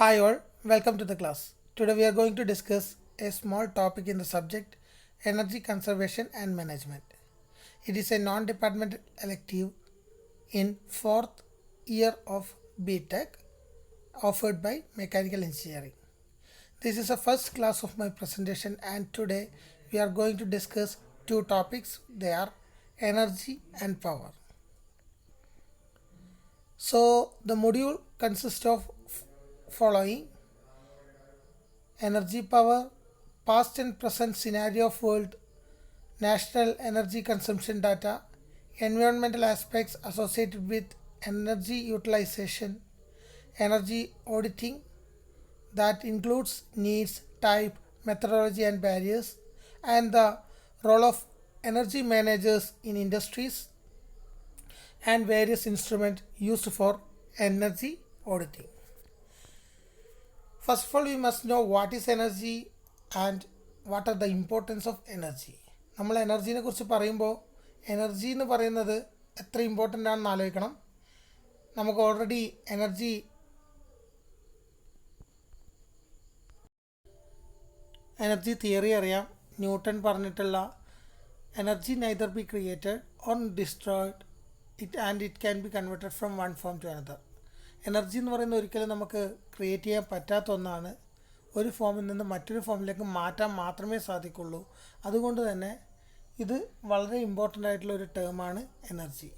Hi all, welcome to the class. Today we are going to discuss a small topic in the subject energy conservation and management. It is a non-departmental elective in fourth year of BTech offered by Mechanical Engineering. This is the first class of my presentation and today we are going to discuss two topics. They are energy and power. So the module consists of following: energy power, past and present scenario of world, national energy consumption data, environmental aspects associated with energy utilization, energy auditing that includes needs, type, methodology and barriers, and the role of energy managers in industries and various instruments used for energy auditing. First of all, we must know what is energy and what are the importance of energy. നമ്മൾ എനർജീനെ കുറിച്ച് പറയുമ്പോൾ energy എന്ന് പറയുന്നത് എത്ര important ആണെന്ന് ആലോചിക്കണം. നമുക്ക് already energy theory അറിയാം. ന്യൂട്ടൺ പറഞ്ഞിട്ടുള്ള energy neither be created or destroyed it can be converted from one form to another. Energy എന്ന് പറയുന്നത് ഒരിക്കലും നമുക്ക് ക്രിയേറ്റ് ചെയ്യാൻ പറ്റാത്ത ഒന്നാണ്. ഒരു ഫോമിൽ നിന്ന് മറ്റൊരു ഫോമിലേക്ക് മാറ്റാൻ മാത്രമേ സാധിക്കുള്ളൂ. അതുകൊണ്ട് തന്നെ ഇത് വളരെ ഇമ്പോർട്ടൻ്റ് ആയിട്ടുള്ള ഒരു ടേമാണ് എനർജി.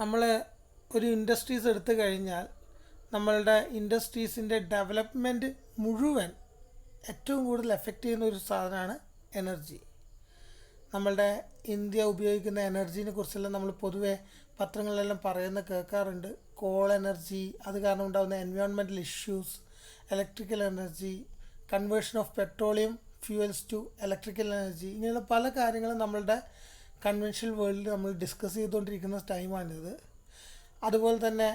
നമ്മൾ ഒരു ഇൻഡസ്ട്രീസ് എടുത്തു കഴിഞ്ഞാൽ നമ്മളുടെ ഇൻഡസ്ട്രീസിൻ്റെ ഡെവലപ്മെൻറ്റ് മുഴുവൻ ഏറ്റവും കൂടുതൽ എഫക്റ്റ് ചെയ്യുന്ന ഒരു സാധനമാണ് എനർജി. നമ്മളുടെ ഇന്ത്യ ഉപയോഗിക്കുന്ന എനർജീനെ കുറിച്ചെല്ലാം നമ്മൾ പൊതുവെ പത്രങ്ങളിലെല്ലാം കേൾക്കാറുണ്ട്. കോൾ എനർജി, അത് കാരണം ഉണ്ടാകുന്ന environmental issues, electrical energy, conversion of petroleum fuels to electrical energy, ഇങ്ങനെയുള്ള പല കാര്യങ്ങളും നമ്മളുടെ കൺവെൻഷണൽ വേൾഡിൽ നമ്മൾ ഡിസ്കസ് ചെയ്തുകൊണ്ടിരിക്കുന്ന ടൈമാണിത്. അതുപോലെ തന്നെ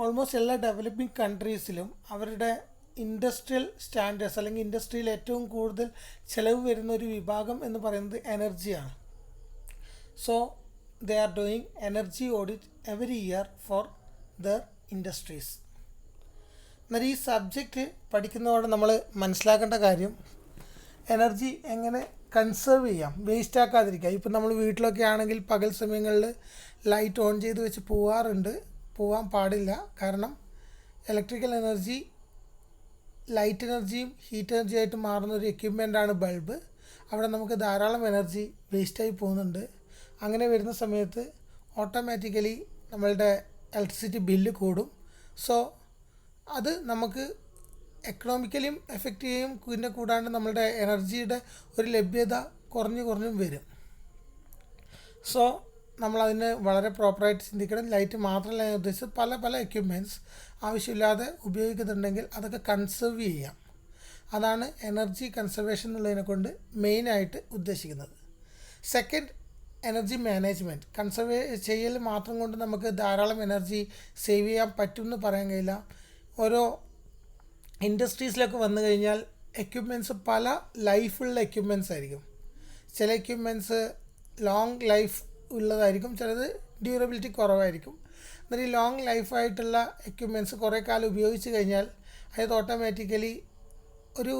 ഓൾമോസ്റ്റ് എല്ലാ ഡെവലപ്പിംഗ് കൺട്രീസിലും അവരുടെ ഇൻഡസ്ട്രിയൽ സ്റ്റാൻഡേർഡ്സ് അല്ലെങ്കിൽ ഇൻഡസ്ട്രിയിൽ ഏറ്റവും കൂടുതൽ ചിലവ് വരുന്ന ഒരു വിഭാഗം എന്ന് പറയുന്നത് എനർജിയാണ്. So they are doing energy audit every year for their industries. എന്നാൽ ഈ സബ്ജക്റ്റ് പഠിക്കുന്നതോടെ നമ്മൾ മനസ്സിലാക്കേണ്ട കാര്യം എനർജി എങ്ങനെ കൺസേർവ് ചെയ്യാം, വേസ്റ്റ് ആക്കാതിരിക്കുക. ഇപ്പം നമ്മൾ വീട്ടിലൊക്കെ ആണെങ്കിൽ പകൽ സമയങ്ങളിൽ ലൈറ്റ് ഓൺ ചെയ്ത് വെച്ച് പോകാൻ പാടില്ല. കാരണം ഇലക്ട്രിക്കൽ എനർജി ലൈറ്റ് എനർജിയും ഹീറ്റ് എനർജി ആയിട്ട് മാറുന്ന ഒരു എക്യുപ്മെൻ്റാണ് ബൾബ്. അവിടെ നമുക്ക് ധാരാളം എനർജി വേസ്റ്റായി പോകുന്നുണ്ട്. അങ്ങനെ വരുന്ന സമയത്ത് ഓട്ടോമാറ്റിക്കലി നമ്മളുടെ ഇലക്ട്രിസിറ്റി ബില്ല് കൂടും. സോ അത് നമുക്ക് എക്കണോമിക്കലിയും എഫക്റ്റ് ചെയ്യും. പിന്നെ കൂടാണ്ട് നമ്മളുടെ എനർജിയുടെ ഒരു ലഭ്യത കുറഞ്ഞും വരും. സോ നമ്മളതിന് വളരെ പ്രോപ്പറായിട്ട് ചിന്തിക്കണം. ലൈറ്റ് മാത്രമല്ല ഞാൻ ഉദ്ദേശിച്ചത്, പല എക്യുപ്മെൻറ്റ്സ് ആവശ്യമില്ലാതെ ഉപയോഗിക്കുന്നുണ്ടെങ്കിൽ അതൊക്കെ കൺസേർവ് ചെയ്യാം. അതാണ് എനർജി കൺസർവേഷൻ എന്നുള്ളതിനെ കൊണ്ട് മെയിനായിട്ട് ഉദ്ദേശിക്കുന്നത്. Second, energy management. കൺസർവ് ചെയ്യൽ മാത്രം കൊണ്ട് നമുക്ക് ധാരാളം എനർജി സേവ് ചെയ്യാൻ പറ്റുമെന്ന് പറയാൻ കഴിയില്ല. ഓരോ ഇൻഡസ്ട്രീസിലൊക്കെ വന്നു കഴിഞ്ഞാൽ എക്യുപ്മെൻറ്റ്സ് പല ലൈഫുള്ള എക്യുപ്മെൻറ്റ്സ് ആയിരിക്കും. ചില എക്യുപ്മെൻറ്റ്സ് ലോങ് ലൈഫ് ഉള്ളതായിരിക്കും, ചിലത് ഡ്യൂറബിലിറ്റി കുറവായിരിക്കും. എന്നാൽ ഈ ലോങ് ലൈഫായിട്ടുള്ള എക്യുപ്മെൻറ്റ്സ് കുറേ കാലം ഉപയോഗിച്ച് കഴിഞ്ഞാൽ അത് ഓട്ടോമാറ്റിക്കലി ഒരു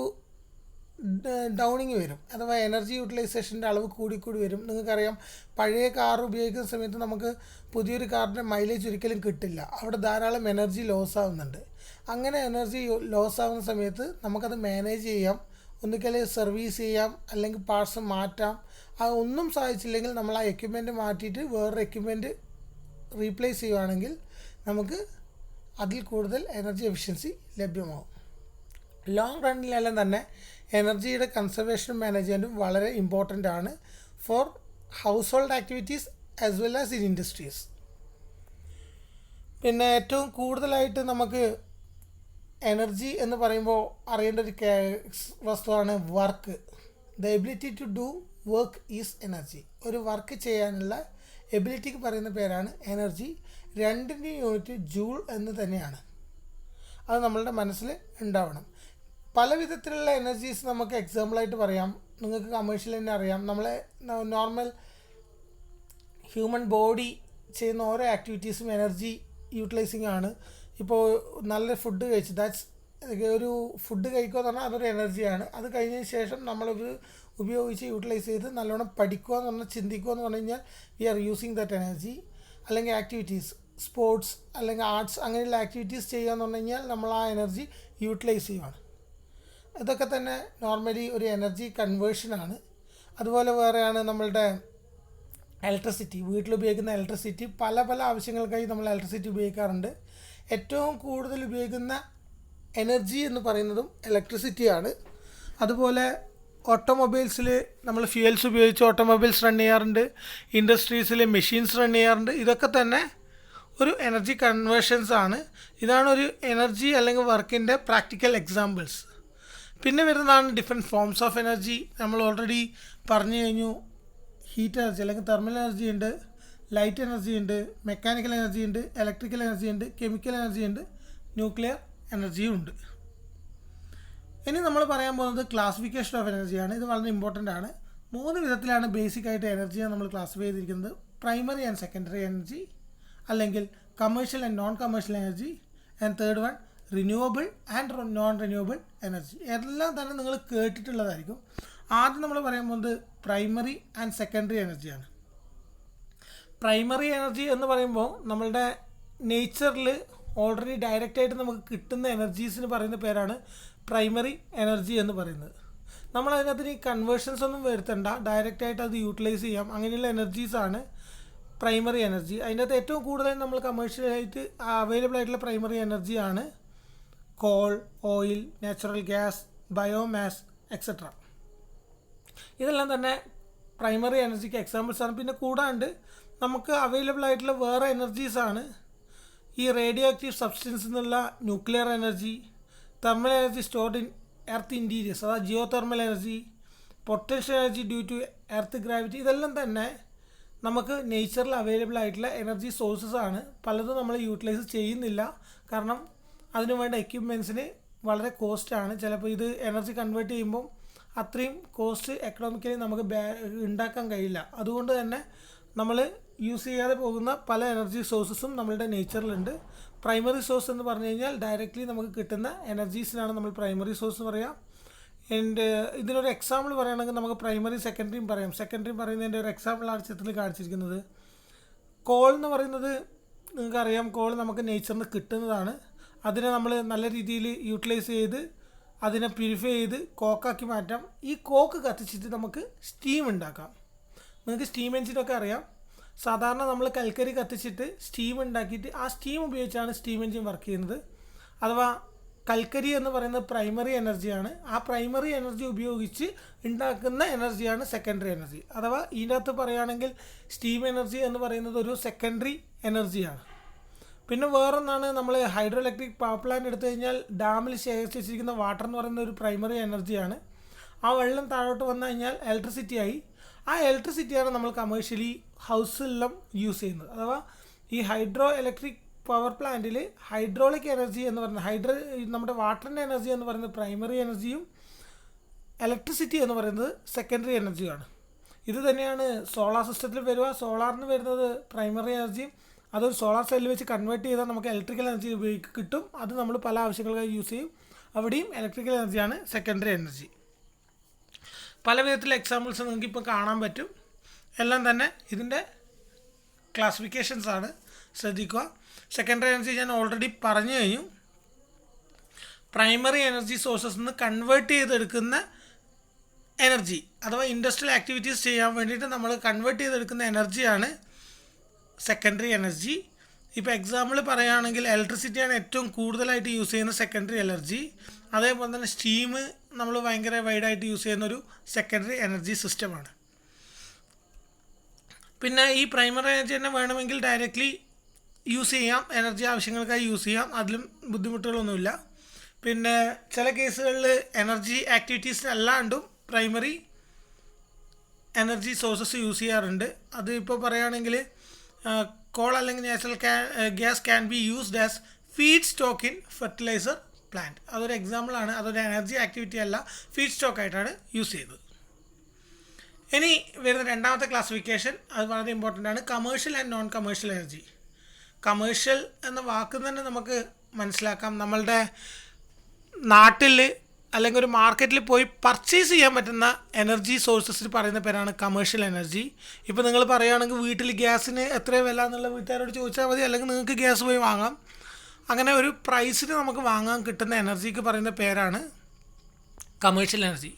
ഡൗണിങ് വരും, അഥവാ എനർജി യൂട്ടിലൈസേഷൻ്റെ അളവ് കൂടിക്കൂടി വരും. നിങ്ങൾക്കറിയാം, പഴയ കാർ ഉപയോഗിക്കുന്ന സമയത്ത് നമുക്ക് പുതിയൊരു കാറിൻ്റെ മൈലേജ് ഒരിക്കലും കിട്ടില്ല. അവിടെ ധാരാളം എനർജി ലോസ് ആവുന്നുണ്ട്. അങ്ങനെ എനർജി ലോസ് ആവുന്ന സമയത്ത് നമുക്കത് മാനേജ് ചെയ്യാം. ഒന്നുകിൽ സർവീസ് ചെയ്യാം, അല്ലെങ്കിൽ പാർട്സ് മാറ്റാം. ഒന്നും സാധിച്ചില്ലെങ്കിൽ നമ്മൾ ആ എക്യുപ്മെൻറ്റ് മാറ്റിയിട്ട് വേറൊരു എക്യുപ്മെൻറ്റ് റീപ്ലേസ് ചെയ്യുകയാണെങ്കിൽ നമുക്ക് അതിൽ കൂടുതൽ എനർജി എഫിഷ്യൻസി ലഭ്യമാകും. ലോങ് റണ്ണിലെല്ലാം തന്നെ എനർജിയുടെ കൺസർവേഷനും മാനേജ്മെൻറ്റും വളരെ ഇമ്പോർട്ടൻ്റ് ആണ് for household activities as well as in industries. പിന്നെ ഏറ്റവും കൂടുതലായിട്ട് നമുക്ക് എനർജി എന്ന് പറയുമ്പോൾ അറിയേണ്ട ഒരു വസ്തുവാണ് work. The ability to do work is energy. ഒരു വർക്ക് ചെയ്യാനുള്ള എബിലിറ്റിക്ക് പറയുന്ന പേരാണ് എനർജി. രണ്ടിൻ്റെയും യൂണിറ്റ് ജൂൾ എന്ന് തന്നെയാണ്. അത് നമ്മളുടെ മനസ്സിൽ ഉണ്ടാവണം. പല വിധത്തിലുള്ള എനർജീസ് നമുക്ക് എക്സാമ്പിളായിട്ട് പറയാം. നിങ്ങൾക്ക് കമേഴ്ഷ്യൽ തന്നെ അറിയാം. നമ്മളെ നോർമൽ ഹ്യൂമൻ ബോഡി ചെയ്യുന്ന ഓരോ ആക്ടിവിറ്റീസും എനർജി യൂട്ടിലൈസിങ് ആണ്. ഇപ്പോൾ നല്ല ഫുഡ് കഴിച്ച് ഒരു ഫുഡ് കഴിക്കുക എന്ന് പറഞ്ഞാൽ അതൊരു എനർജിയാണ്. അത് കഴിഞ്ഞതിന് ശേഷം നമ്മളത് ഉപയോഗിച്ച് യൂട്ടിലൈസ് ചെയ്ത് നല്ലോണം പഠിക്കുക എന്ന് പറഞ്ഞാൽ ചിന്തിക്കുക എന്ന് പറഞ്ഞു കഴിഞ്ഞാൽ we are using that energy. അല്ലെങ്കിൽ ആക്ടിവിറ്റീസ്, സ്പോർട്സ് അല്ലെങ്കിൽ ആർട്സ് അങ്ങനെയുള്ള ആക്ടിവിറ്റീസ് ചെയ്യുക എന്ന് പറഞ്ഞു കഴിഞ്ഞാൽ നമ്മൾ ആ എനർജി യൂട്ടിലൈസ് ചെയ്യുകയാണ്. ഇതൊക്കെ തന്നെ നോർമലി ഒരു എനർജി കൺവേർഷനാണ്. അതുപോലെ വേറെയാണ് നമ്മളുടെ ഇലക്ട്രിസിറ്റി. വീട്ടിലുപയോഗിക്കുന്ന ഇലക്ട്രിസിറ്റി പല പല ആവശ്യങ്ങൾക്കായി നമ്മൾ ഇലക്ട്രിസിറ്റി ഉപയോഗിക്കാറുണ്ട്. ഏറ്റവും കൂടുതൽ ഉപയോഗിക്കുന്ന എനർജി എന്ന് പറയുന്നതും ഇലക്ട്രിസിറ്റിയാണ്. അതുപോലെ ഓട്ടോമൊബൈൽസിൽ നമ്മൾ ഫ്യൂവൽസ് ഉപയോഗിച്ച് ഓട്ടോമൊബൈൽസ് റൺ ചെയ്യാറുണ്ട്. ഇൻഡസ്ട്രീസിൽ മെഷീൻസ് റൺ ചെയ്യാറുണ്ട്. ഇതൊക്കെ തന്നെ ഒരു എനർജി കൺവേർഷൻസ് ആണ്. ഇതാണ് ഒരു എനർജി അല്ലെങ്കിൽ വർക്കിൻ്റെ പ്രാക്ടിക്കൽ എക്സാമ്പിൾസ്. പിന്നെ വരുന്നതാണ് ഡിഫറെൻറ്റ് ഫോംസ് ഓഫ് എനർജി. നമ്മൾ ഓൾറെഡി പറഞ്ഞു കഴിഞ്ഞു. ഹീറ്റ് എനർജി അല്ലെങ്കിൽ തെർമൽ എനർജി ഉണ്ട്, ലൈറ്റ് എനർജി ഉണ്ട്, മെക്കാനിക്കൽ എനർജി ഉണ്ട്, ഇലക്ട്രിക്കൽ എനർജി ഉണ്ട്, കെമിക്കൽ എനർജി ഉണ്ട്, ന്യൂക്ലിയർ എനർജിയും ഉണ്ട്. ഇനി നമ്മൾ പറയാൻ പോകുന്നത് ക്ലാസിഫിക്കേഷൻ ഓഫ് എനർജിയാണ്. ഇത് വളരെ ഇമ്പോർട്ടൻ്റ് ആണ്. 3 വിധത്തിലാണ് ബേസിക്കായിട്ട് എനർജിയെ നമ്മൾ ക്ലാസിഫൈ ചെയ്തിരിക്കുന്നത്. പ്രൈമറി ആൻഡ് സെക്കൻഡറി എനർജി, അല്ലെങ്കിൽ commercial and non commercial energy, and third one renewable and non renewable energy. എല്ലാം തന്നെ നിങ്ങൾ കേട്ടിട്ടുള്ളതായിരിക്കും. ആദ്യം നമ്മൾ പറയാൻ പോകുന്നത് പ്രൈമറി ആൻഡ് സെക്കൻഡറി എനർജിയാണ്. പ്രൈമറി എനർജി എന്ന് പറയുമ്പോൾ നമ്മളുടെ നേച്ചറിൽ ഓൾറെഡി ഡയറക്റ്റായിട്ട് നമുക്ക് കിട്ടുന്ന എനർജീസിന് പറയുന്ന പേരാണ് പ്രൈമറി എനർജി എന്ന് പറയുന്നത്. നമ്മളതിനകത്ത് ഈ കൺവേർഷൻസ് ഒന്നും വരുത്തണ്ട, ഡയറക്റ്റായിട്ട് അത് യൂട്ടിലൈസ് ചെയ്യാം. അങ്ങനെയുള്ള എനർജീസാണ് പ്രൈമറി എനർജി. അതിനകത്ത് ഏറ്റവും കൂടുതൽ നമ്മൾ കമേഴ്ഷ്യലായിട്ട് അവൈലബിൾ ആയിട്ടുള്ള പ്രൈമറി എനർജിയാണ് call, oil, natural gas, biomass etcetera. ഇതെല്ലാം തന്നെ പ്രൈമറി എനർജിക്ക് എക്സാമ്പിൾസാണ്. പിന്നെ കൂടാണ്ട് നമുക്ക് അവൈലബിൾ ആയിട്ടുള്ള വേറെ എനർജീസാണ് ഈ റേഡിയോ ആക്റ്റീവ് സബ്സ്റ്റൻസ് എന്നുള്ള nuclear energy, thermal energy stored in earth interiors അതായത് geothermal energy, potential energy due to earth gravity. ഇതെല്ലാം തന്നെ നമുക്ക് നേച്ചറിൽ അവൈലബിൾ ആയിട്ടുള്ള എനർജി സോഴ്സസ് ആണ്. പലതും നമ്മൾ യൂട്ടിലൈസ് ചെയ്യുന്നില്ല, കാരണം അതിനു വേണ്ട എക്യുപ്മെൻറ്റ്സിന് വളരെ കോസ്റ്റാണ്. ചിലപ്പോൾ ഇത് എനർജി കൺവേർട്ട് ചെയ്യുമ്പോൾ അത്രയും കോസ്റ്റ് എക്കണോമിക്കലി നമുക്ക് ഉണ്ടാക്കാൻ കഴിയില്ല. അതുകൊണ്ട് തന്നെ നമ്മൾ യൂസ് ചെയ്യാതെ പോകുന്ന പല എനർജി സോഴ്സസും നമ്മളുടെ നേച്ചറിലുണ്ട്. പ്രൈമറി സോഴ്സ് എന്ന് പറഞ്ഞു കഴിഞ്ഞാൽ ഡയറക്റ്റ്ലി നമുക്ക് കിട്ടുന്ന എനർജീസിനാണ് നമ്മൾ പ്രൈമറി സോഴ്സ് എന്ന് പറയാം. ആൻഡ് ഇതിനൊരു എക്സാമ്പിൾ പറയുകയാണെങ്കിൽ നമുക്ക് പ്രൈമറി സെക്കൻഡറിയും പറയാം. സെക്കൻഡറി പറയുന്നതിൻ്റെ ഒരു എക്സാമ്പിളാണ് ചിത്രത്തിൽ കാണിച്ചിരിക്കുന്നത്. കോൾ എന്ന് പറയുന്നത് നിങ്ങൾക്കറിയാം, കോൾ നമുക്ക് നേച്ചറിൽ നിന്ന് കിട്ടുന്നതാണ്. അതിനെ നമ്മൾ നല്ല രീതിയിൽ യൂട്ടിലൈസ് ചെയ്ത് അതിനെ പ്യൂരിഫൈ ചെയ്ത് കോക്കാക്കി മാറ്റാം. ഈ കോക്ക് കത്തിച്ചിട്ട് നമുക്ക് സ്റ്റീം ഉണ്ടാക്കാം. നിങ്ങൾക്ക് സ്റ്റീം എഞ്ചിനൊക്കെ അറിയാം. സാധാരണ നമ്മൾ കൽക്കരി കത്തിച്ചിട്ട് സ്റ്റീം ഉണ്ടാക്കിയിട്ട് ആ സ്റ്റീം ഉപയോഗിച്ചാണ് സ്റ്റീം എഞ്ചിൻ വർക്ക് ചെയ്യുന്നത്. അഥവാ കൽക്കരി എന്ന് പറയുന്നത് പ്രൈമറി എനർജിയാണ്. ആ പ്രൈമറി എനർജി ഉപയോഗിച്ച് ഉണ്ടാക്കുന്ന എനർജിയാണ് സെക്കൻഡറി എനർജി. അഥവാ ഇതിനകത്ത് പറയുകയാണെങ്കിൽ സ്റ്റീം എനർജി എന്ന് പറയുന്നത് ഒരു സെക്കൻഡറി എനർജിയാണ്. പിന്നെ വേറൊന്നാണ് നമ്മൾ ഹൈഡ്രോ ഇലക്ട്രിക് പവർ പ്ലാന്റ് എടുത്തു കഴിഞ്ഞാൽ ഡാമിൽ ശേഖരിച്ച് വെച്ചിരിക്കുന്ന വാട്ടർ എന്ന് പറയുന്ന ഒരു പ്രൈമറി എനർജിയാണ്. ആ വെള്ളം താഴോട്ട് വന്നു കഴിഞ്ഞാൽ ഇലക്ട്രിസിറ്റി ആയി. ആ ഇലക്ട്രിസിറ്റിയാണ് നമ്മൾ കമേഴ്ഷ്യലി ഹൗസിലെല്ലാം യൂസ് ചെയ്യുന്നത്. അഥവാ ഈ ഹൈഡ്രോ ഇലക്ട്രിക് പവർ പ്ലാന്റിൽ ഹൈഡ്രോളിക് എനർജി എന്ന് പറയുന്നത് നമ്മുടെ വാട്ടറിൻ്റെ എനർജി എന്ന് പറയുന്നത് പ്രൈമറി എനർജിയും ഇലക്ട്രിസിറ്റി എന്ന് പറയുന്നത് സെക്കൻഡറി എനർജിയുമാണ്. ഇത് തന്നെയാണ് സോളാർ സിസ്റ്റത്തിൽ വരിക. സോളാറിന് വരുന്നത് പ്രൈമറി എനർജിയും അതൊരു സോളാർ സെല്ലിൽ വെച്ച് കൺവേർട്ട് ചെയ്താൽ നമുക്ക് ഇലക്ട്രിക്കൽ എനർജി കിട്ടും. അത് നമ്മൾ പല ആവശ്യങ്ങൾക്കായി യൂസ് ചെയ്യും. അവിടെയും ഇലക്ട്രിക്കൽ എനർജിയാണ് സെക്കൻഡറി എനർജി. പല വിധത്തിലുള്ള എക്സാമ്പിൾസ് നിങ്ങൾക്കിപ്പോൾ കാണാൻ പറ്റും. എല്ലാം തന്നെ ഇതിൻ്റെ ക്ലാസിഫിക്കേഷൻസ് ആണ്, ശ്രദ്ധിക്കുക. സെക്കൻഡറി എനർജി ഞാൻ ഓൾറെഡി പറഞ്ഞു കഴിഞ്ഞു. പ്രൈമറി എനർജി സോഴ്സസ് നിന്ന് കൺവേർട്ട് ചെയ്തെടുക്കുന്ന എനർജി അഥവാ ഇൻഡസ്ട്രിയൽ ആക്ടിവിറ്റീസ് ചെയ്യാൻ വേണ്ടിയിട്ട് നമ്മൾ കൺവേർട്ട് ചെയ്തെടുക്കുന്ന എനർജിയാണ് സെക്കൻഡറി എനർജി. ഇപ്പോൾ എക്സാമ്പിൾ പറയുകയാണെങ്കിൽ ഇലക്ട്രിസിറ്റിയാണ് ഏറ്റവും കൂടുതലായിട്ട് യൂസ് ചെയ്യുന്ന സെക്കൻഡറി എനർജി. അതേപോലെ തന്നെ സ്റ്റീം നമ്മൾ ഭയങ്കര വൈഡായിട്ട് യൂസ് ചെയ്യുന്നൊരു സെക്കൻഡറി എനർജി സിസ്റ്റമാണ്. പിന്നെ ഈ പ്രൈമറി എനർജി തന്നെ വേണമെങ്കിൽ ഡയറക്റ്റ്ലി യൂസ് ചെയ്യാം, എനർജി ആവശ്യങ്ങൾക്കായി യൂസ് ചെയ്യാം, അതിലും ബുദ്ധിമുട്ടുകളൊന്നുമില്ല. പിന്നെ ചില കേസുകളിൽ എനർജി ആക്ടിവിറ്റീസിനല്ലാണ്ടും പ്രൈമറി എനർജി സോഴ്സസ് യൂസ് ചെയ്യാറുണ്ട്. അത് ഇപ്പോൾ പറയുകയാണെങ്കിൽ കോൾ അല്ലെങ്കിൽ natural gas can be used as feedstock in fertilizer plant. അതൊരു എക്സാമ്പിളാണ്. അതൊരു എനർജി ആക്ടിവിറ്റി അല്ല, ഫീഡ് സ്റ്റോക്ക് ആയിട്ടാണ് യൂസ് ചെയ്തത്. ഇനി വരുന്ന രണ്ടാമത്തെ ക്ലാസിഫിക്കേഷൻ അത് വളരെ ഇമ്പോർട്ടൻ്റ് ആണ്, commercial and non commercial energy. Commercial എന്ന വാക്ക് തന്നെ നമുക്ക് മനസ്സിലാക്കാം. നമ്മളുടെ നാട്ടിൽ അല്ലെങ്കിൽ ഒരു മാർക്കറ്റിൽ പോയി പർച്ചേസ് ചെയ്യാൻ പറ്റുന്ന എനർജി സോഴ്സസിന് പറയുന്ന പേരാണ് കമേഴ്ഷ്യൽ എനർജി. ഇപ്പോൾ നിങ്ങൾ പറയുകയാണെങ്കിൽ വീട്ടിൽ ഗ്യാസിന് എത്ര വില എന്നുള്ള വീട്ടുകാരോട് ചോദിച്ചാൽ മതി, അല്ലെങ്കിൽ നിങ്ങൾക്ക് ഗ്യാസ് പോയി വാങ്ങാം. അങ്ങനെ ഒരു പ്രൈസിന് നമുക്ക് വാങ്ങാൻ കിട്ടുന്ന എനർജിക്ക് പറയുന്ന പേരാണ് കമേഴ്ഷ്യൽ എനർജി.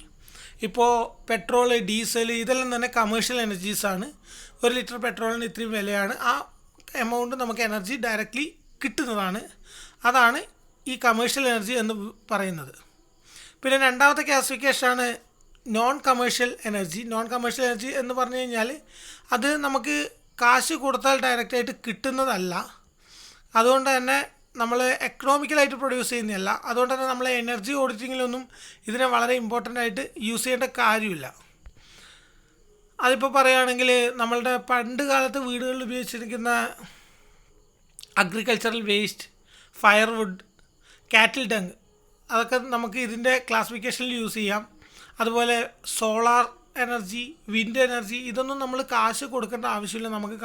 ഇപ്പോൾ പെട്രോൾ, ഡീസൽ ഇതെല്ലാം തന്നെ കമേഴ്ഷ്യൽ എനർജീസാണ്. 1 ലിറ്റർ പെട്രോളിന് ഇത്രയും വിലയാണ്, ആ എമൗണ്ട് നമുക്ക് എനർജി ഡയറക്റ്റ്ലി കിട്ടുന്നതാണ്. അതാണ് ഈ കമേഴ്ഷ്യൽ എനർജി എന്ന് പറയുന്നത്. പിന്നെ രണ്ടാമത്തെ ക്ലാസിഫിക്കേഷനാണ് non commercial energy. Non commercial energy എന്ന് പറഞ്ഞു കഴിഞ്ഞാൽ അത് നമുക്ക് കാശ് കൊടുത്താൽ ഡയറക്റ്റായിട്ട് കിട്ടുന്നതല്ല, അതുകൊണ്ട് തന്നെ നമ്മൾ എക്കണോമിക്കലായിട്ട് പ്രൊഡ്യൂസ് ചെയ്യുന്നതല്ല. അതുകൊണ്ട് തന്നെ നമ്മൾ എനർജി ഓഡിറ്റിങ്ങിലൊന്നും ഇതിനെ വളരെ ഇമ്പോർട്ടൻ്റ് ആയിട്ട് യൂസ് ചെയ്യേണ്ട കാര്യമില്ല. അതിപ്പോൾ പറയുകയാണെങ്കിൽ നമ്മളുടെ പണ്ട് കാലത്ത് വീടുകളിൽ ഉപയോഗിച്ചിരിക്കുന്ന അഗ്രികൾച്ചറൽ വേസ്റ്റ്, ഫയർവുഡ്, കാറ്റിൽ ഡങ്, അതൊക്കെ നമുക്ക് ഇതിൻ്റെ ക്ലാസിഫിക്കേഷനിൽ യൂസ് ചെയ്യാം. അതുപോലെ സോളാർ എനർജി, വിൻഡ് എനർജി, ഇതൊന്നും നമ്മൾ കാശ് കൊടുക്കേണ്ട ആവശ്യമില്ല. നമുക്ക്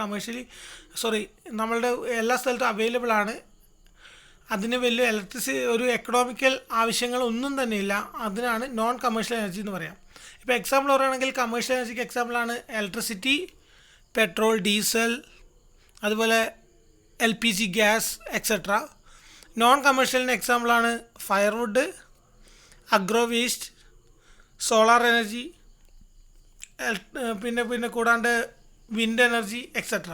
നമ്മളുടെ എല്ലാ സ്ഥലത്തും അവൈലബിൾ ആണ്. അതിന് വലിയ ഒരു എക്കണോമിക്കൽ ആവശ്യങ്ങളൊന്നും തന്നെ ഇല്ല. അതിനാണ് നോൺ കമേഴ്ഷ്യൽ എനർജി എന്ന് പറയാം. ഇപ്പോൾ എക്സാമ്പിൾ പറയുകയാണെങ്കിൽ കമേഴ്ഷ്യൽ എനർജിക്ക് എക്സാമ്പിളാണ് ഇലക്ട്രിസിറ്റി, പെട്രോൾ, ഡീസൽ, അതുപോലെ LPG ഗ്യാസ് എക്സെട്ര. നോൺ കമേഴ്ഷ്യലിന് എക്സാമ്പിളാണ് firewood, agro waste, solar energy, പിന്നെ കൂടാണ്ട് wind energy etcetera.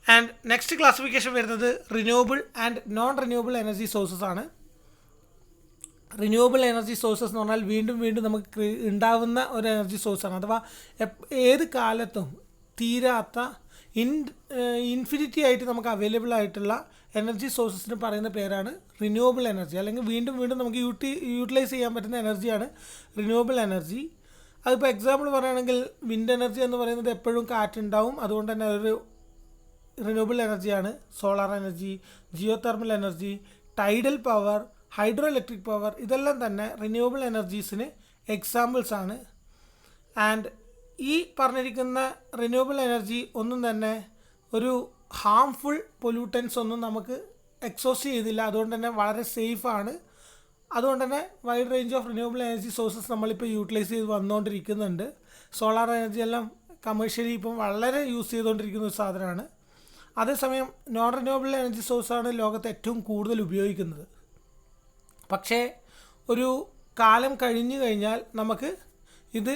And next classification വരുന്നത് renewable and non renewable energy sources ആണ്. റിന്യൂവബിൾ എനർജി സോഴ്സസ് എന്ന് പറഞ്ഞാൽ വീണ്ടും വീണ്ടും നമുക്ക് ഉണ്ടാവുന്ന ഒരു എനർജി സോഴ്സാണ്. അഥവാ ഏത് കാലത്തും തീരാത്ത ഇൻഫിനിറ്റി ആയിട്ട് നമുക്ക് അവൈലബിൾ ആയിട്ടുള്ള എനർജി സോഴ്സസിന് പറയുന്ന പേരാണ് റിന്യൂവബിൾ എനർജി. അല്ലെങ്കിൽ വീണ്ടും വീണ്ടും നമുക്ക് യൂട്ടിലൈസ് ചെയ്യാൻ പറ്റുന്ന എനർജിയാണ് റിന്യൂവബിൾ എനർജി. അതിപ്പോൾ എക്സാമ്പിൾ പറയുകയാണെങ്കിൽ വിൻഡ് എനർജി എന്ന് പറയുന്നത് എപ്പോഴും കാറ്റുണ്ടാവും, അതുകൊണ്ട് തന്നെ ഒരു റിന്യൂവബിൾ എനർജിയാണ്. Solar energy, geothermal energy, tidal power, hydroelectric power, ഇതെല്ലാം തന്നെ റിന്യൂവബിൾ എനർജീസിന് എക്സാമ്പിൾസ് ആണ്. ആൻഡ് ഈ പറഞ്ഞിരിക്കുന്ന റിന്യൂവബിൾ എനർജി ഒന്നും തന്നെ ഒരു ഹാംഫുൾ പൊല്യൂട്ടൻസ് ഒന്നും നമുക്ക് എക്സോസ്റ്റ് ചെയ്തില്ല, അതുകൊണ്ട് തന്നെ വളരെ സേഫാണ്. അതുകൊണ്ട് തന്നെ wide range of renewable energy sources നമ്മളിപ്പോൾ യൂട്ടിലൈസ് ചെയ്ത് വന്നുകൊണ്ടിരിക്കുന്നുണ്ട്. സോളാർ എനർജി എല്ലാം കമേഴ്ഷ്യലി ഇപ്പം വളരെ യൂസ് ചെയ്തുകൊണ്ടിരിക്കുന്ന ഒരു സാധനമാണ്. അതേസമയം നോൺ റിന്യൂവബിൾ എനർജി സോഴ്സാണ് ലോകത്ത് ഏറ്റവും കൂടുതൽ ഉപയോഗിക്കുന്നത്. പക്ഷേ ഒരു കാലം കഴിഞ്ഞു കഴിഞ്ഞാൽ നമുക്ക് ഇത്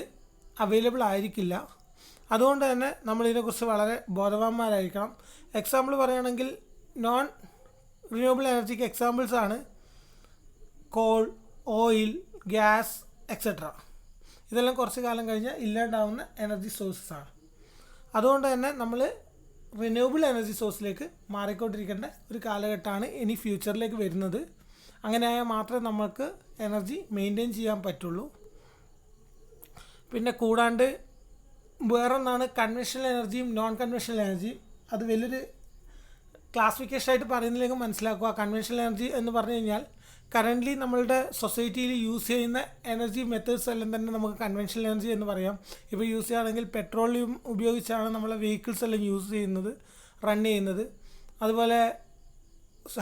അവൈലബിൾ ആയിരിക്കില്ല. അതുകൊണ്ട് തന്നെ നമ്മളിതിനെക്കുറിച്ച് വളരെ ബോധവാന്മാരായിരിക്കണം. എക്സാമ്പിൾ പറയുകയാണെങ്കിൽ നോൺ റിന്യൂവബിൾ എനർജിക്ക് എക്സാമ്പിൾസാണ് കോൾ, ഓയിൽ, ഗ്യാസ് എക്സെട്ര. ഇതെല്ലാം കുറച്ച് കാലം കഴിഞ്ഞാൽ ഇല്ലാണ്ടാവുന്ന എനർജി സോഴ്സസാണ്. അതുകൊണ്ട് തന്നെ നമ്മൾ റിന്യൂവബിൾ എനർജി സോഴ്സിലേക്ക് മാറിക്കൊണ്ടിരിക്കേണ്ട ഒരു കാലഘട്ടമാണ് ഇനി ഫ്യൂച്ചറിലേക്ക് വരുന്നത്. അങ്ങനെയായാൽ മാത്രമേ നമുക്ക് എനർജി മെയിൻറ്റെയിൻ ചെയ്യാൻ പറ്റുള്ളൂ. പിന്നെ കൂടാണ്ട് വേറൊന്നാണ് കൺവെൻഷണൽ എനർജിയും നോൺ കൺവെൻഷണൽ എനർജിയും. അത് വലിയൊരു ക്ലാസിഫിക്കേഷനായിട്ട് പറയുന്നില്ലെങ്കിൽ മനസ്സിലാക്കുക. കൺവെൻഷണൽ എനർജി എന്ന് പറഞ്ഞു കഴിഞ്ഞാൽ കറൻ്റ്ലി നമ്മളുടെ സൊസൈറ്റിയിൽ യൂസ് ചെയ്യുന്ന എനർജി മെത്തേഡ്സ് എല്ലാം തന്നെ നമുക്ക് കൺവെൻഷണൽ എനർജി എന്ന് പറയാം. ഇപ്പോൾ യൂസ് ചെയ്യുകയാണെങ്കിൽ പെട്രോളിയം ഉപയോഗിച്ചാണ് നമ്മളെ വെഹിക്കിൾസ് എല്ലാം റൺ ചെയ്യുന്നത്. അതുപോലെ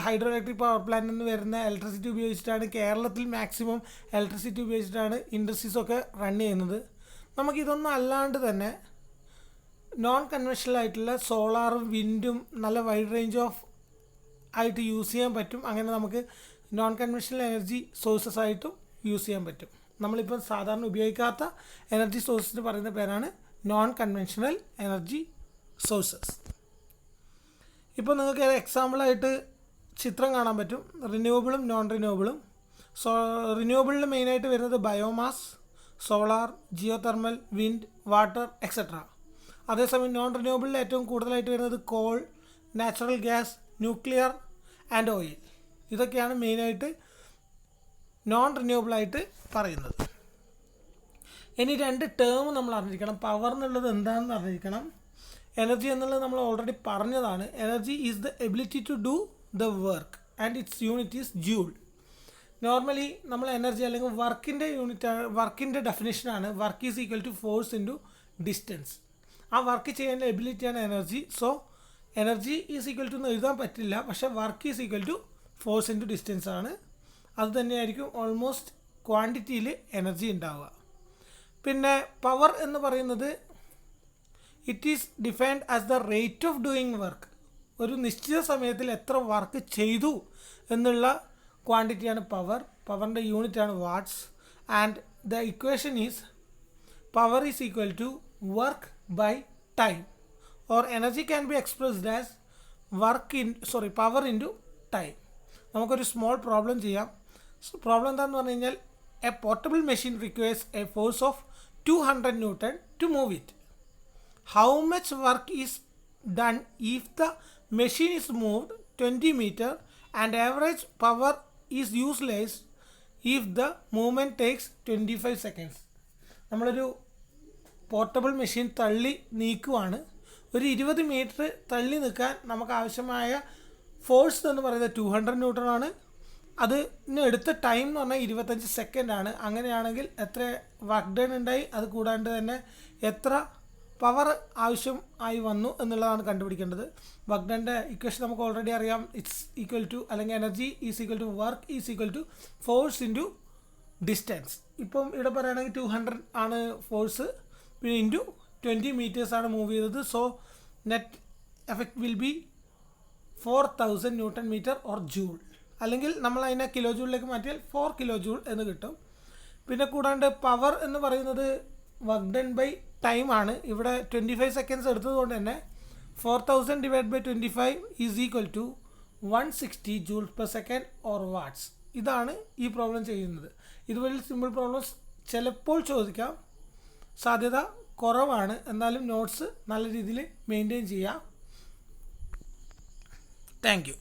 ഹൈഡ്രോ ഇലക്ട്രിക് പവർ പ്ലാന്റിൽ നിന്ന് വരുന്ന ഇലക്ട്രിസിറ്റി ഉപയോഗിച്ചിട്ടാണ് കേരളത്തിൽ മാക്സിമം ഇലക്ട്രിസിറ്റി ഉപയോഗിച്ചിട്ടാണ് ഇൻഡസ്ട്രീസൊക്കെ റൺ ചെയ്യുന്നത്. നമുക്കിതൊന്നും അല്ലാണ്ട് തന്നെ നോൺ കൺവെൻഷണൽ ആയിട്ടുള്ള സോളാറും വിൻഡും നല്ല വൈഡ് റേഞ്ച് ഓഫ് ആയിട്ട് യൂസ് ചെയ്യാൻ പറ്റും. അങ്ങനെ നമുക്ക് നോൺ കൺവെൻഷണൽ എനർജി സോഴ്സസ് ആയിട്ടും യൂസ് ചെയ്യാൻ പറ്റും. നമ്മളിപ്പോൾ സാധാരണ ഉപയോഗിക്കാത്ത എനർജി സോഴ്സസിന് പറയുന്ന പേരാണ് നോൺ കൺവെൻഷണൽ എനർജി സോഴ്സസ്. ഇപ്പോൾ നിങ്ങൾക്ക് എക്സാമ്പിളായിട്ട് ചിത്രം കാണാൻ പറ്റും, റിന്യൂവബിളും നോൺ റിന്യൂവബിളും. റിന്യൂവബിളിൽ മെയിനായിട്ട് വരുന്നത് biomass, solar, geothermal, wind, water etcetera. അതേസമയം നോൺ റിന്യൂവബിളിൽ ഏറ്റവും കൂടുതലായിട്ട് വരുന്നത് coal, natural gas, nuclear and oil. ഇതൊക്കെയാണ് മെയിനായിട്ട് നോൺ റിന്യൂവബിളായിട്ട് പറയുന്നത്. ഇനി രണ്ട് ടേം നമ്മൾ അറിഞ്ഞിരിക്കണം. പവർ എന്നുള്ളത് എന്താണെന്ന് അറിഞ്ഞിരിക്കണം. എനർജി എന്നുള്ളത് നമ്മൾ ഓൾറെഡി പറഞ്ഞതാണ്. Energy is the ability to do the work and its unit is joule. Normally നമ്മൾ എനർജി അല്ലെങ്കിൽ വർക്കിൻ്റെ ഡെഫിനേഷനാണ് work is equal to force into distance. ആ വർക്ക് ചെയ്യേണ്ട എബിലിറ്റിയാണ് energy. So energy is equal to എന്ന് എഴുതാൻ പറ്റില്ല, പക്ഷേ work is equal to force into distance ആണ്. അത് തന്നെയായിരിക്കും ഓൾമോസ്റ്റ് ക്വാണ്ടിറ്റിയിൽ എനർജി ഉണ്ടാവുക. പിന്നെ പവർ എന്ന് പറയുന്നത് it is defined as the rate of doing work. ഒരു നിശ്ചിത സമയത്തിൽ എത്ര വർക്ക് ചെയ്തു എന്നുള്ള ക്വാണ്ടിറ്റിയാണ് പവർ. പവറിൻ്റെ യൂണിറ്റാണ് watts. And the equation is power is equal to work by time, or energy can be expressed as power into time. നമുക്കൊരു small problem ചെയ്യാം. പ്രോബ്ലം എന്താണെന്ന് പറഞ്ഞു കഴിഞ്ഞാൽ a portable machine requires a force of 200 Newton to move it. How much work is done if the machine is moved 20 meter and average power is useless if the movement takes 25 seconds? നമ്മളൊരു portable machine തള്ളി നീക്കുവാണ്. ഒരു 20 metre തള്ളി നിൽക്കാൻ നമുക്ക് ആവശ്യമായ force എന്ന് പറയുന്നത് 200 Newton ആണ്. അതിന് എടുത്ത ടൈം എന്ന് പറഞ്ഞാൽ 25 സെക്കൻഡാണ്. അങ്ങനെയാണെങ്കിൽ എത്ര വർക്ക് ഡൺ ഉണ്ടായി, അത് കൂടാണ്ട് തന്നെ എത്ര പവർ ആവശ്യം ആയി വന്നു എന്നുള്ളതാണ് കണ്ടുപിടിക്കേണ്ടത്. വർക്ക് ഡൻ്റെ ഇക്വേഷൻ നമുക്ക് ഓൾറെഡി അറിയാം. ഇറ്റ്സ് ഈക്വൽ ടു, അല്ലെങ്കിൽ energy is equal to work is equal to force into distance. ഇപ്പം ഇവിടെ പറയുകയാണെങ്കിൽ 200 ആണ് ഫോഴ്സ്, പിന്നെ ഇൻറ്റു 20 മീറ്റേഴ്സാണ് മൂവ് ചെയ്തത്. So net effect will be 4000 Newton meter or joule, അല്ലെങ്കിൽ നമ്മൾ അതിനെ കിലോ ജൂളിലേക്ക് മാറ്റിയാൽ 4 കിലോ ജൂൾ എന്ന് കിട്ടും. പിന്നെ കൂടാണ്ട് പവർ എന്ന് പറയുന്നത് വർക്ക് ഡൺ ബൈ ടൈം ആണ്. ഇവിടെ 25 സെക്കൻഡ്സ് എടുത്തതുകൊണ്ട് തന്നെ 4000 divide by 25 is equal to 160 joule per second or watts. ഇതാണ് ഈ പ്രോബ്ലം ചെയ്യുന്നത്. ഇതുപോലെ സിമ്പിൾ പ്രോബ്ലംസ് ചിലപ്പോൾ ചോദിക്കാം, സാധ്യത കുറവാണ്. എന്നാലും നോട്ട്സ് നല്ല രീതിയിൽ മെയിൻറ്റെയിൻ ചെയ്യുക. Thank you.